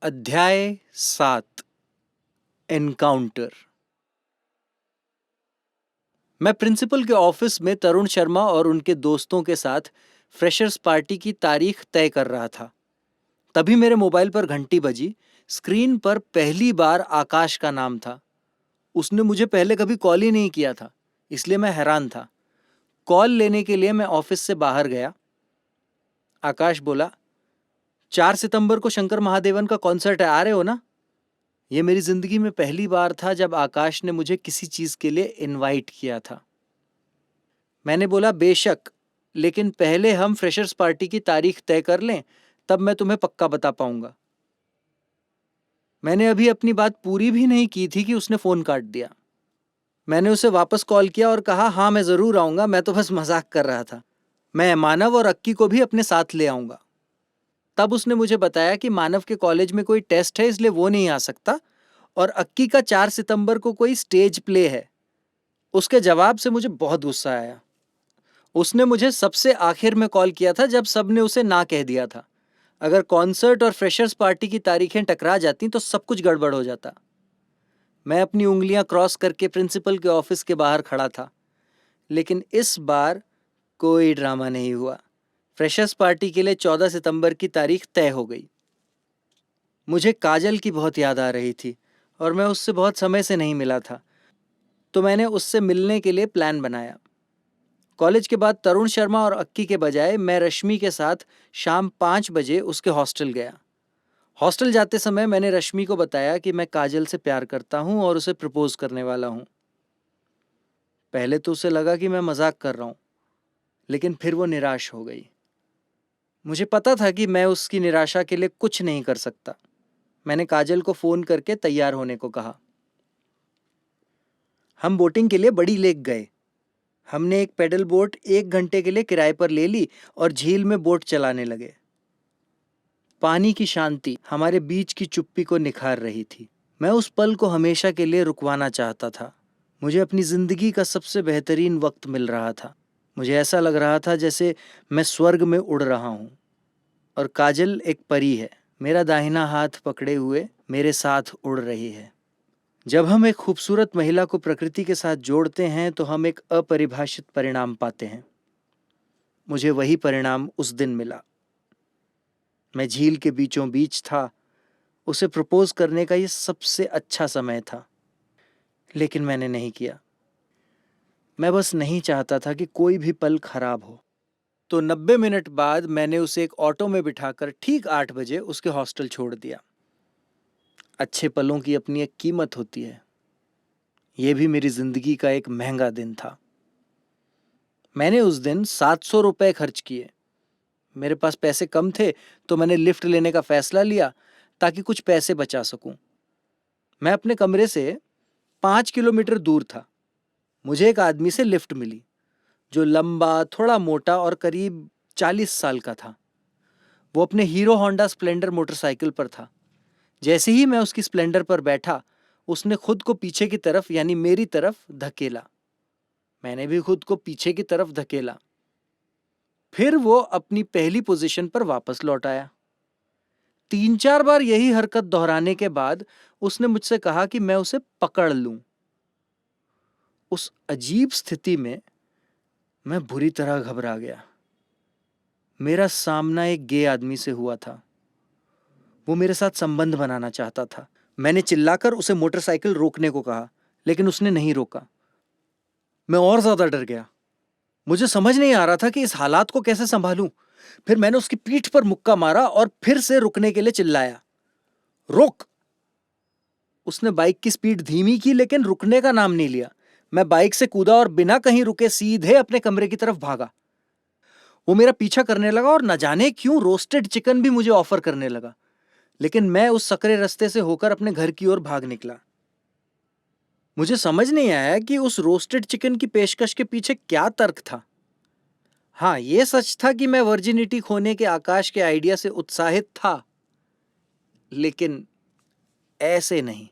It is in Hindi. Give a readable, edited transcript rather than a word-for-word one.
अध्याय 7 एनकाउंटर। मैं प्रिंसिपल के ऑफिस में तरुण शर्मा और उनके दोस्तों के साथ फ्रेशर्स पार्टी की तारीख तय कर रहा था। तभी मेरे मोबाइल पर घंटी बजी। स्क्रीन पर पहली बार आकाश का नाम था। उसने मुझे पहले कभी कॉल ही नहीं किया था, इसलिए मैं हैरान था। कॉल लेने के लिए मैं ऑफिस से बाहर गया। आकाश बोला, 4 सितंबर को शंकर महादेवन का कॉन्सर्ट है, आ रहे हो ना? यह मेरी जिंदगी में पहली बार था जब आकाश ने मुझे किसी चीज के लिए इनवाइट किया था। मैंने बोला, बेशक, लेकिन पहले हम फ्रेशर्स पार्टी की तारीख तय कर लें, तब मैं तुम्हें पक्का बता पाऊंगा। मैंने अभी अपनी बात पूरी भी नहीं की थी कि उसने फोन काट दिया। मैंने उसे वापस कॉल किया और कहा, हाँ मैं जरूर आऊंगा, मैं तो बस मजाक कर रहा था। मैं मानव और अक्की को भी अपने साथ ले आऊंगा। तब उसने मुझे बताया कि मानव के कॉलेज में कोई टेस्ट है, इसलिए वो नहीं आ सकता, और अक्की का 4 सितंबर को कोई स्टेज प्ले है। उसके जवाब से मुझे बहुत गुस्सा आया। उसने मुझे सबसे आखिर में कॉल किया था जब सबने उसे ना कह दिया था। अगर कॉन्सर्ट और फ्रेशर्स पार्टी की तारीखें टकरा जाती तो सब कुछ गड़बड़ हो जाता। मैं अपनी उंगलियां क्रॉस करके प्रिंसिपल के ऑफिस के बाहर खड़ा था, लेकिन इस बार कोई ड्रामा नहीं हुआ। फ्रेशर्स पार्टी के लिए 14 सितंबर की तारीख तय हो गई। मुझे काजल की बहुत याद आ रही थी और मैं उससे बहुत समय से नहीं मिला था, तो मैंने उससे मिलने के लिए प्लान बनाया। कॉलेज के बाद तरुण शर्मा और अक्की के बजाय मैं रश्मि के साथ शाम 5 बजे उसके हॉस्टल गया। हॉस्टल जाते समय मैंने रश्मि को बताया कि मैं काजल से प्यार करता हूं और उसे प्रपोज करने वाला हूं। पहले तो उसे लगा कि मैं मजाक कर रहा हूं, लेकिन फिर वो निराश हो गई। मुझे पता था कि मैं उसकी निराशा के लिए कुछ नहीं कर सकता। मैंने काजल को फोन करके तैयार होने को कहा। हम बोटिंग के लिए बड़ी लेक गए। हमने एक पेडल बोट 1 घंटे के लिए किराए पर ले ली और झील में बोट चलाने लगे। पानी की शांति हमारे बीच की चुप्पी को निखार रही थी। मैं उस पल को हमेशा के लिए रुकवाना चाहता था। मुझे अपनी जिंदगी का सबसे बेहतरीन वक्त मिल रहा था। मुझे ऐसा लग रहा था जैसे मैं स्वर्ग में उड़ रहा हूं और काजल एक परी है, मेरा दाहिना हाथ पकड़े हुए मेरे साथ उड़ रही है। जब हम एक खूबसूरत महिला को प्रकृति के साथ जोड़ते हैं तो हम एक अपरिभाषित परिणाम पाते हैं। मुझे वही परिणाम उस दिन मिला। मैं झील के बीचों बीच था। उसे प्रपोज करने का ये सबसे अच्छा समय था, लेकिन मैंने नहीं किया। मैं बस नहीं चाहता था कि कोई भी पल खराब हो। तो 90 मिनट बाद मैंने उसे एक ऑटो में बिठाकर ठीक 8 बजे उसके हॉस्टल छोड़ दिया। अच्छे पलों की अपनी एक कीमत होती है। यह भी मेरी जिंदगी का एक महंगा दिन था। मैंने उस दिन 700 रुपए खर्च किए। मेरे पास पैसे कम थे, तो मैंने लिफ्ट लेने का फैसला लिया ताकि कुछ पैसे बचा सकूं। मैं अपने कमरे से 5 किलोमीटर दूर था। मुझे एक आदमी से लिफ्ट मिली, जो लंबा, थोड़ा मोटा और करीब 40 साल का था। वो अपने हीरो होंडा स्प्लेंडर मोटरसाइकिल पर था। जैसे ही मैं उसकी स्प्लेंडर पर बैठा, उसने खुद को पीछे की तरफ यानी मेरी तरफ धकेला। मैंने भी खुद को पीछे की तरफ धकेला। फिर वो अपनी पहली पोजीशन पर वापस लौट आया। 3-4 बार यही हरकत दोहराने के बाद उसने मुझसे कहा कि मैं उसे पकड़ लूं। उस अजीब स्थिति में मैं बुरी तरह घबरा गया। मेरा सामना एक गे आदमी से हुआ था। वो मेरे साथ संबंध बनाना चाहता था। मैंने चिल्लाकर उसे मोटरसाइकिल रोकने को कहा, लेकिन उसने नहीं रोका। मैं और ज्यादा डर गया। मुझे समझ नहीं आ रहा था कि इस हालात को कैसे संभालूं। फिर मैंने उसकी पीठ पर मुक्का मारा और फिर से रुकने के लिए चिल्लाया, रुक। उसने बाइक की स्पीड धीमी की, लेकिन रुकने का नाम नहीं लिया। मैं बाइक से कूदा और बिना कहीं रुके सीधे अपने कमरे की तरफ भागा। वो मेरा पीछा करने लगा और न जाने क्यों रोस्टेड चिकन भी मुझे ऑफर करने लगा, लेकिन मैं उस सकरे रास्ते से होकर अपने घर की ओर भाग निकला। मुझे समझ नहीं आया कि उस रोस्टेड चिकन की पेशकश के पीछे क्या तर्क था। हाँ, यह सच था कि मैं वर्जिनिटी खोने के आकाश के आइडिया से उत्साहित था, लेकिन ऐसे नहीं।